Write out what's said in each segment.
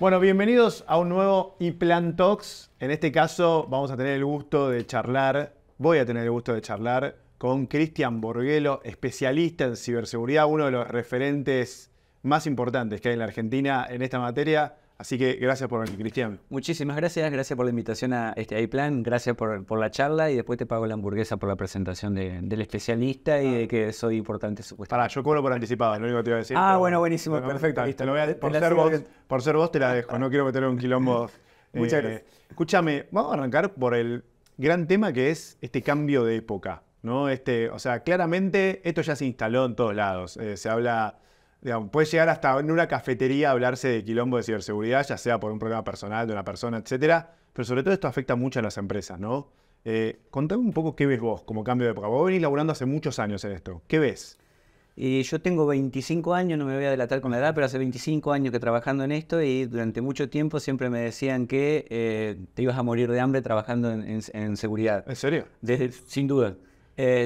Bueno, bienvenidos a un nuevo iPlan Talks. En este caso vamos a tener el gusto de charlar, voy a tener el gusto de charlar con Cristian Borguelo, especialista en ciberseguridad, uno de los referentes más importantes que hay en la Argentina en esta materia. Así que gracias por venir, Cristian. Muchísimas gracias, gracias por la invitación a este iPlan, gracias por la charla y después te pago la hamburguesa por la presentación del especialista y de que soy importante supuestamente. Pará, yo cobro por anticipado, es lo único que te iba a decir. Ah, bueno, buenísimo, perfecto. Te lo voy a, por ser vos te la dejo, no quiero meter un quilombo. Muchas gracias. Escúchame, vamos a arrancar por el gran tema que es este cambio de época, ¿no? O sea, claramente esto ya se instaló en todos lados. Se habla, digamos, puede llegar hasta en una cafetería a hablarse de quilombo de ciberseguridad, ya sea por un problema personal de una persona, etcétera. Pero sobre todo esto afecta mucho a las empresas, ¿no? Contame un poco qué ves vos como cambio de época. Vos venís laburando hace muchos años en esto. ¿Qué ves? Y yo tengo 25 años, no me voy a delatar con la edad, pero hace 25 años que trabajando en esto y durante mucho tiempo siempre me decían que te ibas a morir de hambre trabajando en seguridad. ¿En serio? Sin duda.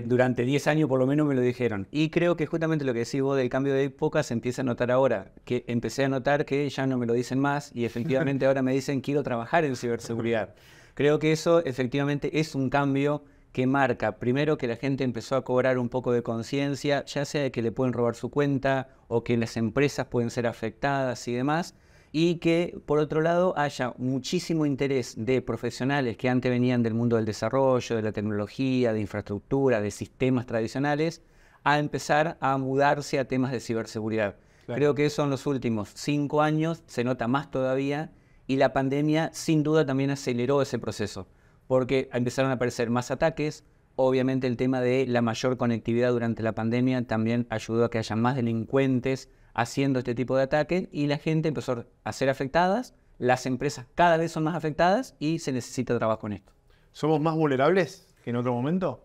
Durante 10 años por lo menos me lo dijeron. Y creo que justamente lo que decís vos del cambio de época se empieza a notar ahora. Que empecé a notar que ya no me lo dicen más y efectivamente ahora me dicen quiero trabajar en ciberseguridad. Creo que eso efectivamente es un cambio que marca, primero, que la gente empezó a cobrar un poco de conciencia, ya sea de que le pueden robar su cuenta o que las empresas pueden ser afectadas y demás, y que, por otro lado, haya muchísimo interés de profesionales que antes venían del mundo del desarrollo, de la tecnología, de infraestructura, de sistemas tradicionales, a empezar a mudarse a temas de ciberseguridad. Claro. Creo que eso en los últimos 5 años se nota más todavía, y la pandemia, sin duda, también aceleró ese proceso, porque empezaron a aparecer más ataques. Obviamente el tema de la mayor conectividad durante la pandemia también ayudó a que haya más delincuentes haciendo este tipo de ataques y la gente empezó a ser afectadas, las empresas cada vez son más afectadas y se necesita trabajo en esto. ¿Somos más vulnerables que en otro momento?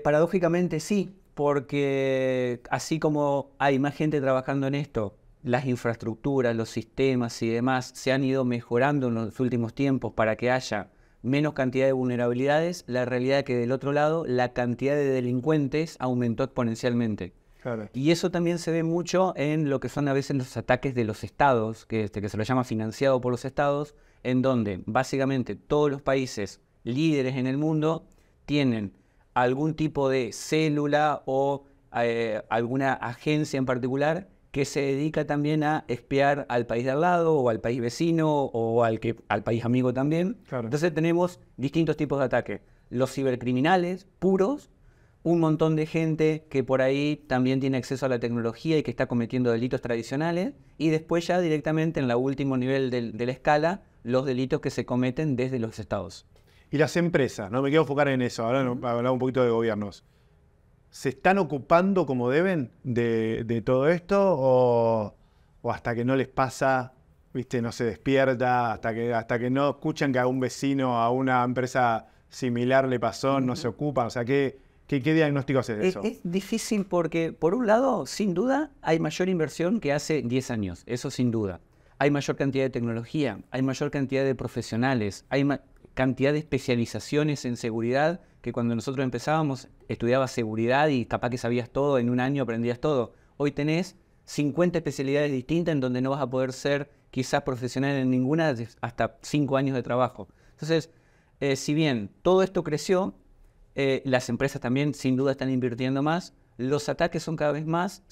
Paradójicamente sí, porque así como hay más gente trabajando en esto, las infraestructuras, los sistemas y demás se han ido mejorando en los últimos tiempos para que haya menos cantidad de vulnerabilidades, la realidad es que del otro lado la cantidad de delincuentes aumentó exponencialmente. Claro. Y eso también se ve mucho en lo que son a veces los ataques de los estados, que se lo llama financiado por los estados, en donde básicamente todos los países líderes en el mundo tienen algún tipo de célula o alguna agencia en particular que se dedica también a espiar al país de al lado o al país vecino o al país amigo también. Claro. Entonces tenemos distintos tipos de ataques. Los cibercriminales puros, un montón de gente que por ahí también tiene acceso a la tecnología y que está cometiendo delitos tradicionales, y después ya directamente en el último nivel de la escala, los delitos que se cometen desde los estados. Y las empresas, no me quiero enfocar en eso, ahora hablar un poquito de gobiernos. ¿Se están ocupando como deben de todo esto o hasta que no les pasa, viste, no se despierta, hasta que no escuchan que a un vecino, a una empresa similar le pasó, no se ocupan? O sea, ¿qué diagnóstico haces de eso? Es difícil porque, por un lado, sin duda, hay mayor inversión que hace 10 años, eso sin duda. Hay mayor cantidad de tecnología, hay mayor cantidad de profesionales, hay cantidad de especializaciones en seguridad, que cuando nosotros empezábamos estudiabas seguridad y capaz que sabías todo, en un año aprendías todo. Hoy tenés 50 especialidades distintas en donde no vas a poder ser quizás profesional en ninguna hasta 5 años de trabajo. Entonces, si bien todo esto creció, las empresas también sin duda están invirtiendo más, los ataques son cada vez más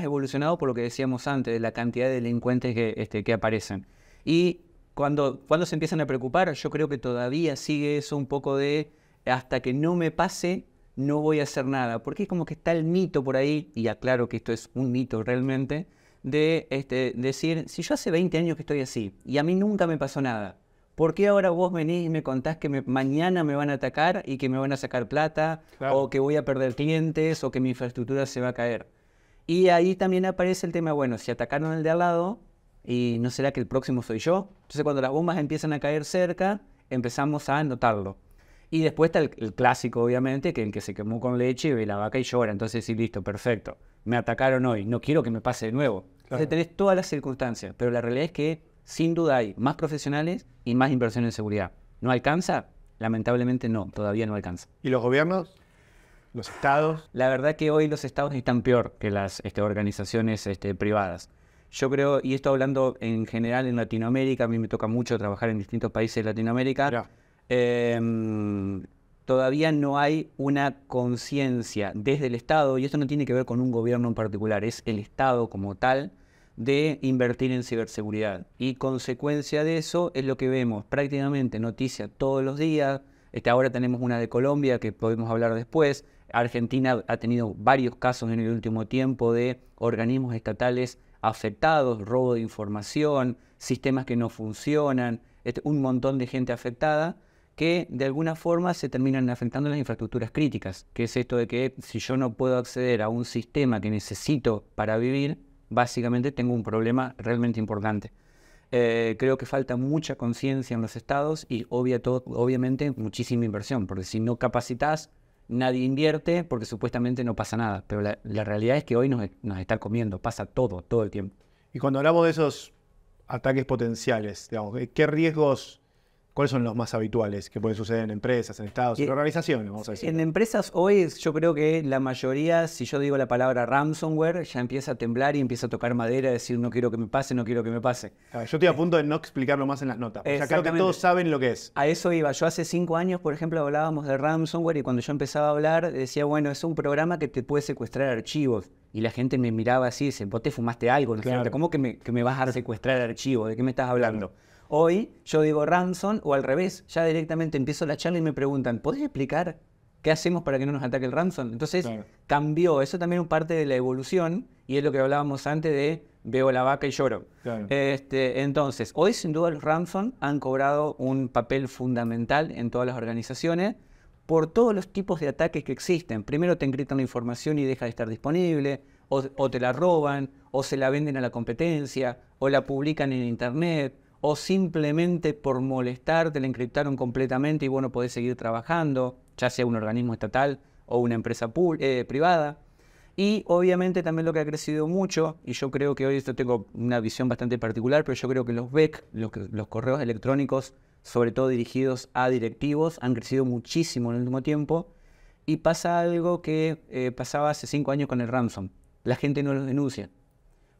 evolucionados por lo que decíamos antes, de la cantidad de delincuentes que aparecen. Y cuando se empiezan a preocupar, yo creo que todavía sigue eso un poco de hasta que no me pase, no voy a hacer nada. Porque es como que está el mito por ahí, y aclaro que esto es un mito realmente, de decir, si yo hace 20 años que estoy así y a mí nunca me pasó nada, ¿por qué ahora vos venís y me contás que mañana me van a atacar y que me van a sacar plata? Claro. O que voy a perder clientes o que mi infraestructura se va a caer? Y ahí también aparece el tema, bueno, si atacaron al de al lado, ¿y no será que el próximo soy yo? Entonces cuando las bombas empiezan a caer cerca, empezamos a notarlo. Y después está el clásico, obviamente, que el que se quemó con leche y ve la vaca y llora. Entonces sí, listo, perfecto. Me atacaron hoy, no quiero que me pase de nuevo. Claro. Entonces tenés todas las circunstancias, pero la realidad es que sin duda hay más profesionales y más inversión en seguridad. ¿No alcanza? Lamentablemente no, todavía no alcanza. ¿Y los gobiernos? ¿Los estados? La verdad que hoy los estados están peor que las organizaciones privadas. Yo creo, y esto hablando en general en Latinoamérica, a mí me toca mucho trabajar en distintos países de Latinoamérica, Mirá. todavía no hay una conciencia desde el Estado, y esto no tiene que ver con un gobierno en particular, es el Estado como tal, de invertir en ciberseguridad. Y consecuencia de eso es lo que vemos prácticamente noticias todos los días. Ahora tenemos una de Colombia que podemos hablar después. Argentina ha tenido varios casos en el último tiempo de organismos estatales afectados, robo de información, sistemas que no funcionan, un montón de gente afectada que de alguna forma se terminan afectando las infraestructuras críticas, que es esto de que si yo no puedo acceder a un sistema que necesito para vivir, básicamente tengo un problema realmente importante. Creo que falta mucha conciencia en los estados y obviamente muchísima inversión, porque si no capacitas, nadie invierte porque supuestamente no pasa nada. Pero la realidad es que hoy nos está comiendo, pasa todo el tiempo. Y cuando hablamos de esos ataques potenciales, digamos, ¿qué riesgos, cuáles son los más habituales que pueden suceder en empresas, en estados, en organizaciones, vamos a decir? En empresas hoy yo creo que la mayoría, si yo digo la palabra ransomware, ya empieza a temblar y empieza a tocar madera, decir no quiero que me pase, no quiero que me pase. Yo estoy a punto de no explicarlo más en las notas. O sea, creo que todos saben lo que es. A eso iba. Yo hace 5 años, por ejemplo, hablábamos de ransomware y cuando yo empezaba a hablar decía, bueno, es un programa que te puede secuestrar archivos. Y la gente me miraba así y dice, vos te fumaste algo, ¿no? Claro. ¿Cómo que me vas a secuestrar archivos? ¿De qué me estás hablando? Hoy yo digo ransom o al revés, ya directamente empiezo la charla y me preguntan, ¿podés explicar qué hacemos para que no nos ataque el ransom? Entonces cambió, eso también es parte de la evolución y es lo que hablábamos antes de veo la vaca y lloro. Claro. Entonces, hoy sin duda los ransom han cobrado un papel fundamental en todas las organizaciones por todos los tipos de ataques que existen. Primero te encriptan la información y deja de estar disponible, o te la roban, o se la venden a la competencia, o la publican en internet, o simplemente por molestar te la encriptaron completamente y vos no podés seguir trabajando, ya sea un organismo estatal o una empresa privada. Y obviamente también lo que ha crecido mucho, y yo creo que hoy esto tengo una visión bastante particular, pero yo creo que los BEC, los correos electrónicos, sobre todo dirigidos a directivos, han crecido muchísimo en el último tiempo. Y pasa algo que pasaba hace 5 años con el ransom. La gente no los denuncia.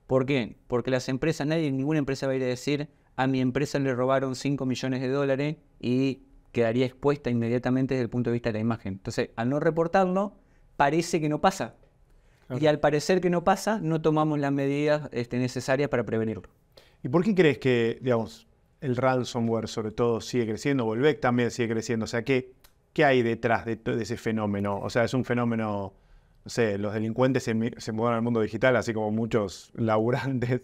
¿Por qué? Porque las empresas, ninguna empresa va a ir a decir, a mi empresa le robaron 5 millones de dólares y quedaría expuesta inmediatamente desde el punto de vista de la imagen. Entonces, al no reportarlo, parece que no pasa. Claro. Y al parecer que no pasa, no tomamos las medidas necesarias para prevenirlo. ¿Y por qué crees que, digamos, el ransomware sobre todo sigue creciendo, o el BEC también sigue creciendo? O sea, ¿qué hay detrás de ese fenómeno? O sea, es un fenómeno, no sé, los delincuentes se mueven al mundo digital, así como muchos laburantes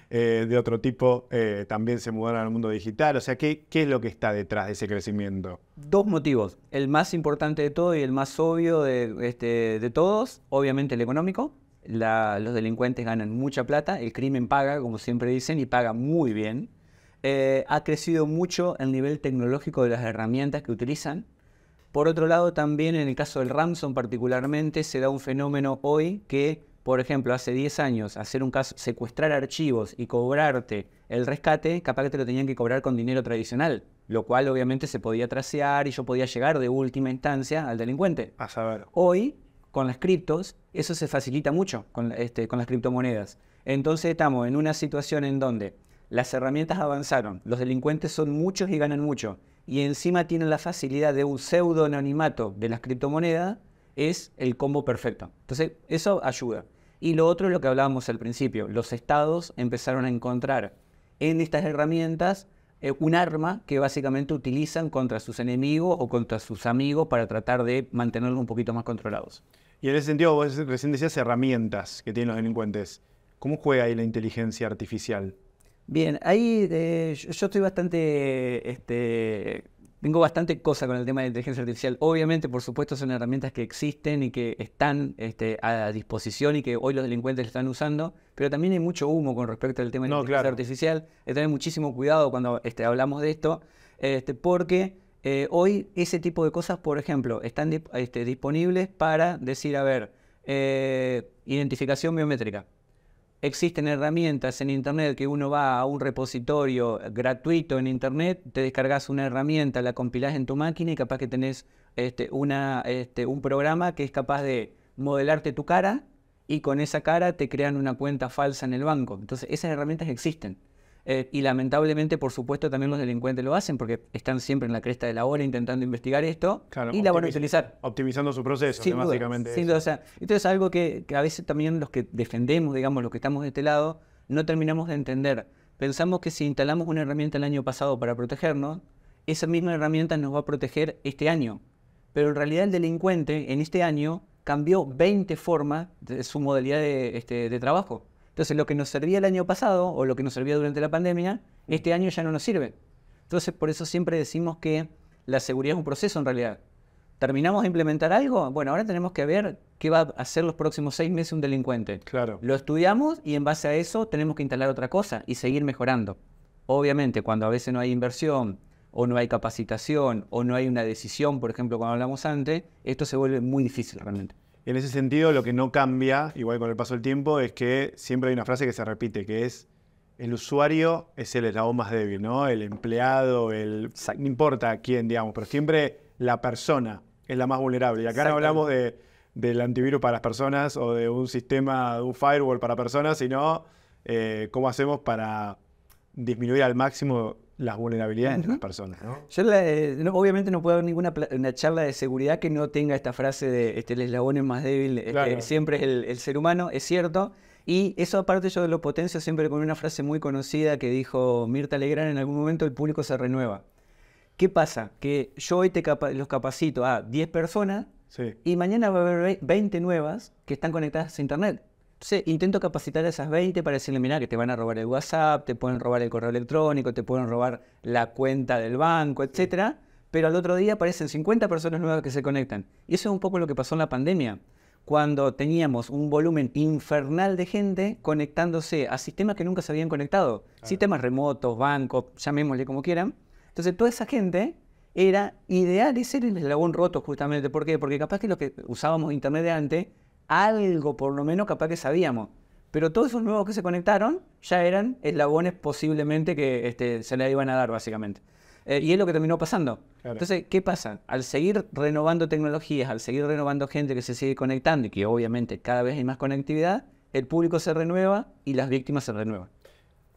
de otro tipo también se mudaron al mundo digital. O sea, ¿qué es lo que está detrás de ese crecimiento? 2 motivos. El más importante de todo y el más obvio de todos, obviamente el económico. Los delincuentes ganan mucha plata, el crimen paga, como siempre dicen, y paga muy bien. Ha crecido mucho el nivel tecnológico de las herramientas que utilizan. Por otro lado, también en el caso del ransom particularmente, se da un fenómeno hoy que, por ejemplo, hace 10 años, hacer un caso, secuestrar archivos y cobrarte el rescate, capaz que te lo tenían que cobrar con dinero tradicional, lo cual obviamente se podía tracear y yo podía llegar de última instancia al delincuente. A saber. Hoy, con las criptos, eso se facilita mucho con las criptomonedas. Entonces estamos en una situación en donde las herramientas avanzaron, los delincuentes son muchos y ganan mucho, y encima tienen la facilidad de un pseudo anonimato de las criptomonedas, es el combo perfecto. Entonces, eso ayuda. Y lo otro es lo que hablábamos al principio. Los estados empezaron a encontrar en estas herramientas un arma que básicamente utilizan contra sus enemigos o contra sus amigos para tratar de mantenerlos un poquito más controlados. Y en ese sentido, vos recién decías herramientas que tienen los delincuentes. ¿Cómo juega ahí la inteligencia artificial? Bien, ahí yo estoy bastante... Tengo bastante cosa con el tema de inteligencia artificial. Obviamente, por supuesto, son herramientas que existen y que están a disposición y que hoy los delincuentes están usando, pero también hay mucho humo con respecto al tema de la inteligencia artificial. Hay que tener muchísimo cuidado cuando hablamos de esto, porque hoy ese tipo de cosas, por ejemplo, están disponibles para decir, a ver, identificación biométrica. Existen herramientas en internet que uno va a un repositorio gratuito en internet, te descargas una herramienta, la compilás en tu máquina y capaz que tenés un programa que es capaz de modelarte tu cara y con esa cara te crean una cuenta falsa en el banco. Entonces, esas herramientas existen. Y lamentablemente, por supuesto, también los delincuentes lo hacen porque están siempre en la cresta de la ola intentando investigar esto Claro, y la van a utilizar. Optimizando su proceso, Sin duda, básicamente. sin duda. O sea, entonces algo que a veces también los que defendemos, digamos, los que estamos de este lado, no terminamos de entender. Pensamos que si instalamos una herramienta el año pasado para protegernos, esa misma herramienta nos va a proteger este año. Pero en realidad el delincuente en este año cambió 20 formas de su modalidad de trabajo. Entonces lo que nos servía el año pasado o lo que nos servía durante la pandemia, este año ya no nos sirve. Entonces por eso siempre decimos que la seguridad es un proceso en realidad. ¿Terminamos de implementar algo? Bueno, ahora tenemos que ver qué va a hacer los próximos 6 meses un delincuente. Claro. Lo estudiamos y en base a eso tenemos que instalar otra cosa y seguir mejorando. Obviamente cuando a veces no hay inversión o no hay capacitación o no hay una decisión, por ejemplo, cuando hablamos antes, esto se vuelve muy difícil realmente. En ese sentido, lo que no cambia, igual con el paso del tiempo, es que siempre hay una frase que se repite, que es el usuario es el eslabón más débil, ¿no? El empleado, no importa quién, digamos, pero siempre la persona es la más vulnerable. Y acá no hablamos del antivirus para las personas o de un sistema, de un firewall para personas, sino cómo hacemos para disminuir al máximo las vulnerabilidades de las personas, ¿no? Yo obviamente no puedo haber ninguna una charla de seguridad que no tenga esta frase de el eslabón es más débil, Claro. siempre es el ser humano, es cierto. Y eso aparte yo lo potencio siempre con una frase muy conocida que dijo Mirta Legrand: en algún momento el público se renueva. ¿Qué pasa? Que yo hoy los capacito a 10 personas Sí. y mañana va a haber 20 nuevas que están conectadas a internet. Entonces intento capacitar a esas 20 para decirle, mirá, que te van a robar el WhatsApp, te pueden robar el correo electrónico, te pueden robar la cuenta del banco, etcétera. Pero al otro día aparecen 50 personas nuevas que se conectan. Y eso es un poco lo que pasó en la pandemia, cuando teníamos un volumen infernal de gente conectándose a sistemas que nunca se habían conectado. Claro. Sistemas remotos, bancos, llamémosle como quieran. Entonces toda esa gente era ideal y ser el eslabón roto justamente. ¿Por qué? Porque capaz que los que usábamos internet de antes, algo por lo menos capaz que sabíamos. Pero todos esos nuevos que se conectaron ya eran eslabones posiblemente que se le iban a dar básicamente. Y es lo que terminó pasando. Claro. Entonces, ¿qué pasa? Al seguir renovando tecnologías, al seguir renovando gente que se sigue conectando y que obviamente cada vez hay más conectividad, el público se renueva y las víctimas se renuevan.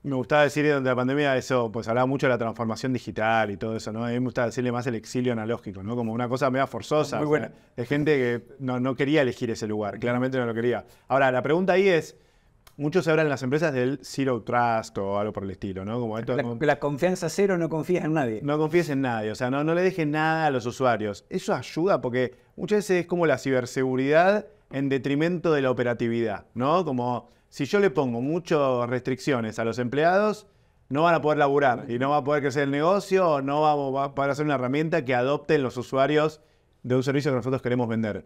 Me gustaba decir durante la pandemia eso, pues hablaba mucho de la transformación digital y todo eso, ¿no? A mí me gustaba decirle más el exilio analógico, ¿no? Como una cosa media forzosa. Muy buena. O sea, de gente que no quería elegir ese lugar, claramente no lo quería. Ahora, la pregunta ahí es, muchos hablan en las empresas del Zero Trust o algo por el estilo, ¿no? Como esto, la confianza cero, no confías en nadie. No confíes en nadie, o sea, no le dejes nada a los usuarios. Eso ayuda porque muchas veces es como la ciberseguridad en detrimento de la operatividad, ¿no? Como si yo le pongo muchas restricciones a los empleados, no van a poder laburar y no va a poder crecer el negocio o no va a poder hacer una herramienta que adopten los usuarios de un servicio que nosotros queremos vender.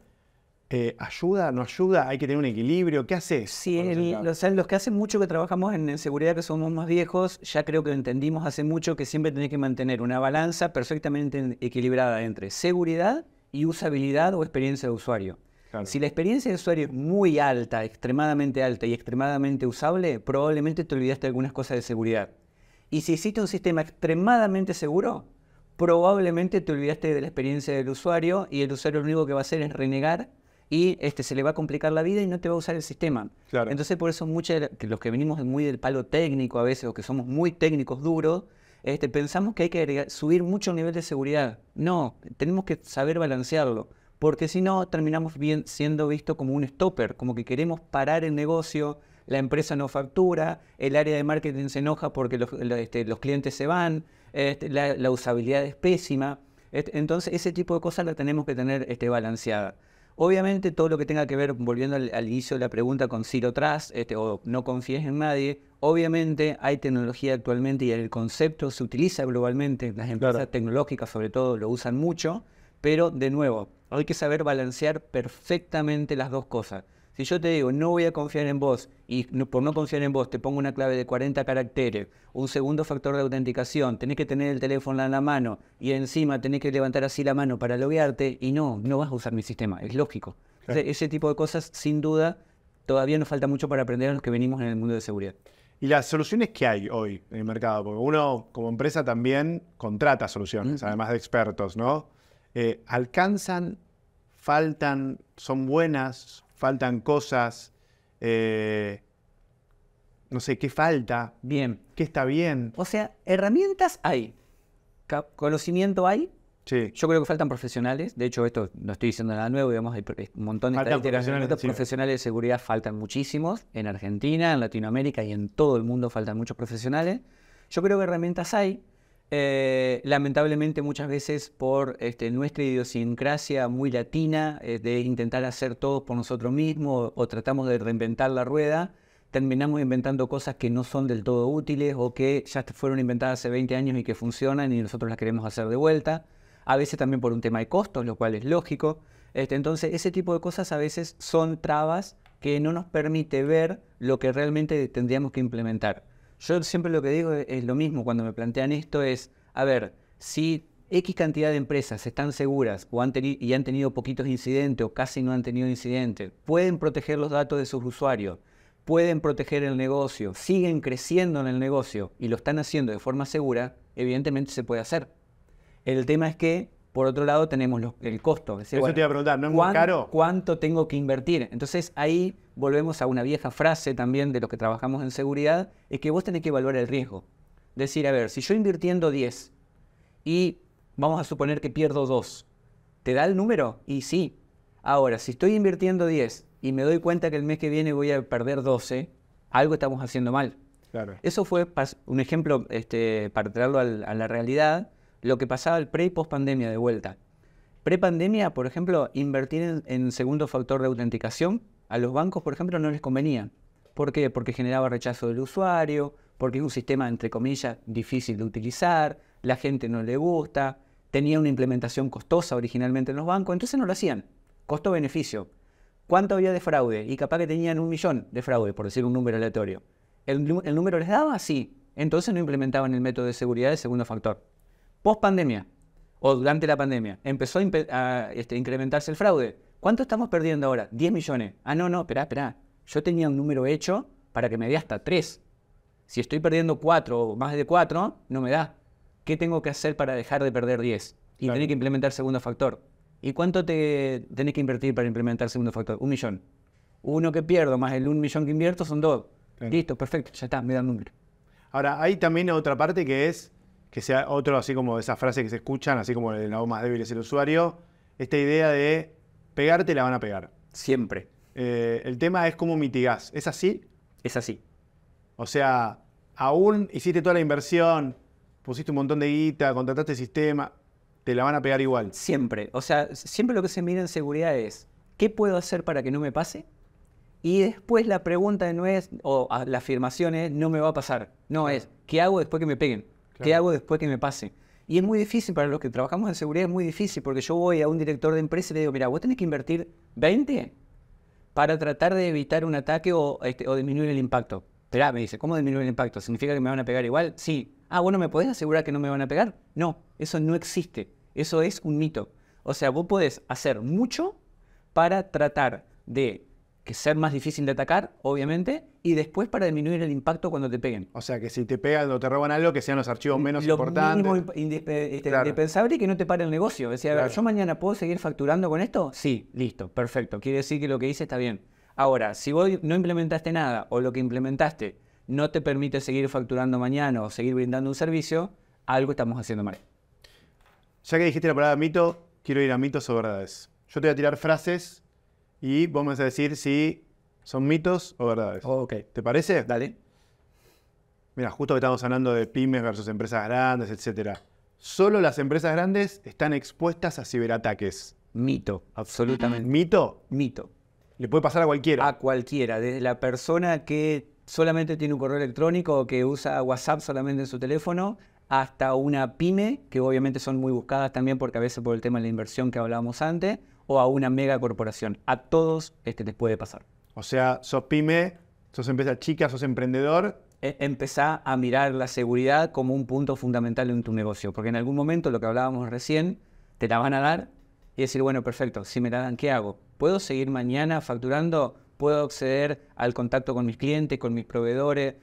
¿Ayuda? ¿No ayuda? ¿Hay que tener un equilibrio? ¿Qué haces? Sí, los que hacen mucho que trabajamos en seguridad, que somos más viejos, ya creo que lo entendimos hace mucho que siempre tenés que mantener una balanza perfectamente equilibrada entre seguridad y usabilidad o experiencia de usuario. Claro. Si la experiencia de usuario es muy alta, extremadamente alta y extremadamente usable, probablemente te olvidaste de algunas cosas de seguridad. Y si existe un sistema extremadamente seguro, probablemente te olvidaste de la experiencia del usuario y el usuario lo único que va a hacer es renegar y se le va a complicar la vida y no te va a usar el sistema. Claro. Entonces por eso que los que venimos muy del palo técnico a veces o que somos muy técnicos duros, pensamos que hay que subir mucho el nivel de seguridad. No, tenemos que saber balancearlo. Porque si no, terminamos siendo visto como un stopper, como que queremos parar el negocio, la empresa no factura, el área de marketing se enoja porque los clientes se van, la usabilidad es pésima. Entonces, ese tipo de cosas las tenemos que tener balanceada. Obviamente, todo lo que tenga que ver, volviendo al inicio de la pregunta con Zero Trust, o no confíes en nadie, obviamente hay tecnología actualmente y el concepto se utiliza globalmente, las empresas tecnológicas sobre todo lo usan mucho, pero de nuevo, hay que saber balancear perfectamente las dos cosas. Si yo te digo, no voy a confiar en vos, y por no confiar en vos te pongo una clave de 40 caracteres, un segundo factor de autenticación, tenés que tener el teléfono en la mano, y encima tenés que levantar así la mano para loguearte, y no vas a usar mi sistema, es lógico. Claro. Entonces, ese tipo de cosas, sin duda, todavía nos falta mucho para aprender a los que venimos en el mundo de seguridad. Y las soluciones que hay hoy en el mercado, porque uno como empresa también contrata soluciones, además de expertos, ¿no? ¿Alcanzan? ¿Faltan? ¿Son buenas? ¿Faltan cosas? No sé, ¿qué falta? Bien. ¿Qué está bien? O sea, herramientas hay, conocimiento hay. Sí. Yo creo que faltan profesionales. De hecho, esto no estoy diciendo nada nuevo, digamos, hay un montón de Faltan estadísticas. profesionales, Profesionales de seguridad faltan muchísimos. En Argentina, en Latinoamérica y en todo el mundo faltan muchos profesionales. Yo creo que herramientas hay. Lamentablemente muchas veces por nuestra idiosincrasia muy latina, de intentar hacer todo por nosotros mismos o tratamos de reinventar la rueda, terminamos inventando cosas que no son del todo útiles o que ya fueron inventadas hace 20 años y que funcionan y nosotros las queremos hacer de vuelta. A veces también por un tema de costos, lo cual es lógico. Entonces, ese tipo de cosas a veces son trabas que no nos permite ver lo que realmente tendríamos que implementar. Yo siempre lo que digo es lo mismo cuando me plantean esto es, a ver, si X cantidad de empresas están seguras o han tenido poquitos incidentes o casi no han tenido incidentes, pueden proteger los datos de sus usuarios, pueden proteger el negocio, siguen creciendo en el negocio y lo están haciendo de forma segura, evidentemente se puede hacer. El tema es que, por otro lado, tenemos el costo. Es decir, Eso te iba a preguntar, ¿no es muy caro? ¿Cuánto tengo que invertir? Entonces, ahí volvemos a una vieja frase también de los que trabajamos en seguridad, es que vos tenés que evaluar el riesgo. Decir, a ver, si yo invirtiendo 10 y vamos a suponer que pierdo 2, ¿te da el número? Y sí. Ahora, si estoy invirtiendo 10 y me doy cuenta que el mes que viene voy a perder 12, algo estamos haciendo mal. Claro. Eso fue un ejemplo para traerlo a la realidad, lo que pasaba el pre y post pandemia de vuelta. Pre-pandemia, por ejemplo, invertir en segundo factor de autenticación a los bancos, por ejemplo, no les convenía. ¿Por qué? Porque generaba rechazo del usuario, porque es un sistema, entre comillas, difícil de utilizar, la gente no le gusta, tenía una implementación costosa originalmente en los bancos, entonces no lo hacían. Costo-beneficio. ¿Cuánto había de fraude? Y capaz que tenían 1 millón de fraude, por decir un número aleatorio. ¿El número les daba? Sí. Entonces no implementaban el método de seguridad de segundo factor. Post pandemia o durante la pandemia empezó a incrementarse el fraude. ¿Cuánto estamos perdiendo ahora? 10 millones. Ah, no, espera. Yo tenía un número hecho para que me dé hasta 3. Si estoy perdiendo 4 o más de 4, no me da. ¿Qué tengo que hacer para dejar de perder 10? Y claro, tenés que implementar segundo factor. ¿Y cuánto tenés que invertir para implementar segundo factor? 1 millón. Uno que pierdo más el 1 millón que invierto son 2. claro. Listo, perfecto, ya está, me da el número. Ahora, hay también otra parte que es, que sea otro, así como esas frases que se escuchan, así como el lado más débil es el usuario, esta idea de pegarte la van a pegar. Siempre. El tema es cómo mitigás. ¿Es así? Es así. O sea, aún hiciste toda la inversión, pusiste un montón de guita, contrataste el sistema, te la van a pegar igual. Siempre. O sea, siempre lo que se mira en seguridad es, ¿qué puedo hacer para que no me pase? Y después la pregunta no es, o la afirmación es, no me va a pasar. No, claro, es, ¿qué hago después que me peguen? Claro. ¿Qué hago después que me pase? Y es muy difícil, para los que trabajamos en seguridad es muy difícil, porque yo voy a un director de empresa y le digo, mira, vos tenés que invertir 20 para tratar de evitar un ataque o disminuir el impacto. Esperá, me dice, ¿cómo disminuir el impacto? ¿Significa que me van a pegar igual? Sí. Ah, bueno, ¿me podés asegurar que no me van a pegar? No, eso no existe. Eso es un mito. O sea, vos podés hacer mucho para tratar de que ser más difícil de atacar, obviamente, y después para disminuir el impacto cuando te peguen. O sea, que si te pegan o te roban algo, que sean los archivos menos lo importantes. Lo mínimo indispensable y que no te pare el negocio. Es decir, claro, ¿yo mañana puedo seguir facturando con esto? Sí, listo, perfecto. Quiere decir que lo que hice está bien. Ahora, si vos no implementaste nada o lo que implementaste no te permite seguir facturando mañana o seguir brindando un servicio, algo estamos haciendo mal. Ya que dijiste la palabra mito, quiero ir a mitos o verdades. Yo te voy a tirar frases y vos me vas a decir si son mitos o verdades. Ok. ¿Te parece? Dale. Mira, justo que estamos hablando de pymes versus empresas grandes, etc. Solo las empresas grandes están expuestas a ciberataques. Mito, absolutamente. ¿Mito? Mito. Le puede pasar a cualquiera. A cualquiera, desde la persona que solamente tiene un correo electrónico o que usa WhatsApp solamente en su teléfono, hasta una pyme, que obviamente son muy buscadas también porque a veces por el tema de la inversión que hablábamos antes, o a una mega corporación. A todos les puede pasar. O sea, sos pyme, sos empresa chica, sos emprendedor. Empezá a mirar la seguridad como un punto fundamental en tu negocio, porque en algún momento, lo que hablábamos recién, te la van a dar y decir, bueno, perfecto, si me la dan, ¿qué hago? ¿Puedo seguir mañana facturando? ¿Puedo acceder al contacto con mis clientes, con mis proveedores?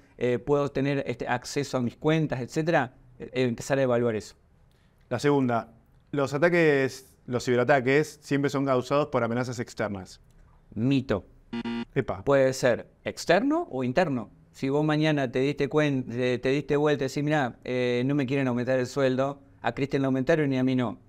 ¿Puedo tener acceso a mis cuentas, etcétera? Empezar a evaluar eso. La segunda, los ciberataques siempre son causados por amenazas externas. Mito. Epa. Puede ser externo o interno. Si vos mañana te diste vuelta y decís, mira, no me quieren aumentar el sueldo, a Cristian le aumentaron y a mí no.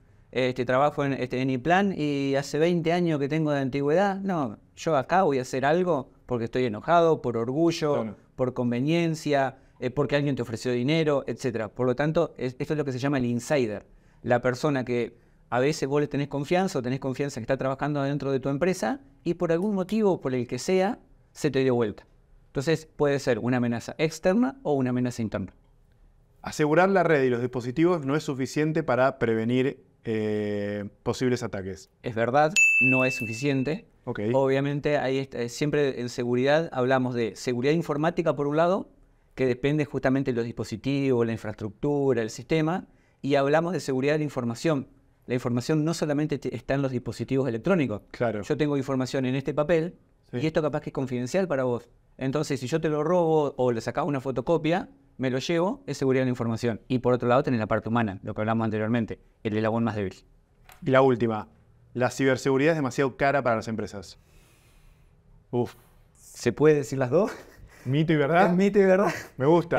Trabajo en IPLAN y hace 20 años que tengo de antigüedad. No, yo acá voy a hacer algo porque estoy enojado, por orgullo, Claro. por conveniencia, porque alguien te ofreció dinero, etc. Por lo tanto, esto es lo que se llama el insider. La persona que a veces vos le tenés confianza o tenés confianza que está trabajando dentro de tu empresa y por algún motivo, por el que sea, se te dio vuelta. Entonces puede ser una amenaza externa o una amenaza interna. Asegurar la red y los dispositivos no es suficiente para prevenir posibles ataques. Es verdad, no es suficiente. Ok. Obviamente, siempre en seguridad hablamos de seguridad informática por un lado, que depende justamente de los dispositivos, la infraestructura, el sistema, y hablamos de seguridad de la información. La información no solamente está en los dispositivos electrónicos. Claro. Yo tengo información en este papel Sí. y esto capaz que es confidencial para vos. Entonces, si yo te lo robo o le sacaba una fotocopia, me lo llevo, es seguridad de la información. Y por otro lado tenés la parte humana, lo que hablamos anteriormente, el eslabón más débil. Y la última. La ciberseguridad es demasiado cara para las empresas. Uf. ¿Se puede decir las dos? Mito y verdad. Es mito y verdad. Me gusta.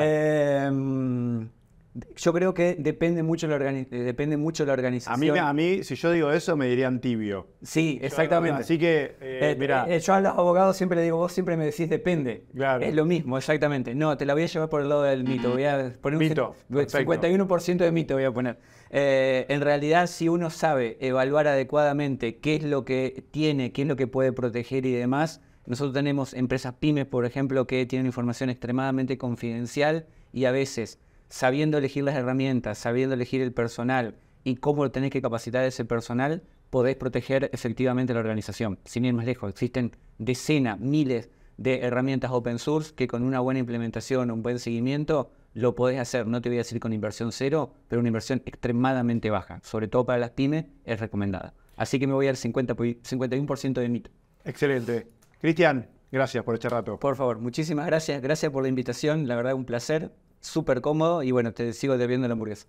Yo creo que depende mucho de la organización. A mí, si yo digo eso, me dirían tibio. Sí, exactamente. Así que, mirá. Yo a los abogados siempre le digo, vos siempre me decís depende. Claro. Es lo mismo, exactamente. No, te la voy a llevar por el lado del mito. Voy a poner Mito, un perfecto. 51% de mito voy a poner. En realidad, si uno sabe evaluar adecuadamente qué es lo que tiene, qué es lo que puede proteger y demás, nosotros tenemos empresas pymes, por ejemplo, que tienen información extremadamente confidencial y a veces, sabiendo elegir las herramientas, sabiendo elegir el personal y cómo tenés que capacitar a ese personal, podés proteger efectivamente la organización. Sin ir más lejos, existen decenas, miles de herramientas open source que con una buena implementación, un buen seguimiento, lo podés hacer. No te voy a decir con inversión cero, pero una inversión extremadamente baja. Sobre todo para las pymes, es recomendada. Así que me voy al 51% de mito. Excelente. Cristian, gracias por este rato. Por favor, muchísimas gracias. Gracias por la invitación. La verdad, un placer. Súper cómodo y bueno, te sigo debiendo la hamburguesa.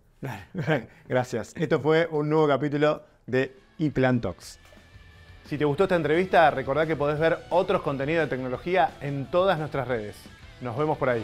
Gracias. Esto fue un nuevo capítulo de IPLAN Talks. Si te gustó esta entrevista, recordá que podés ver otros contenidos de tecnología en todas nuestras redes. Nos vemos por ahí.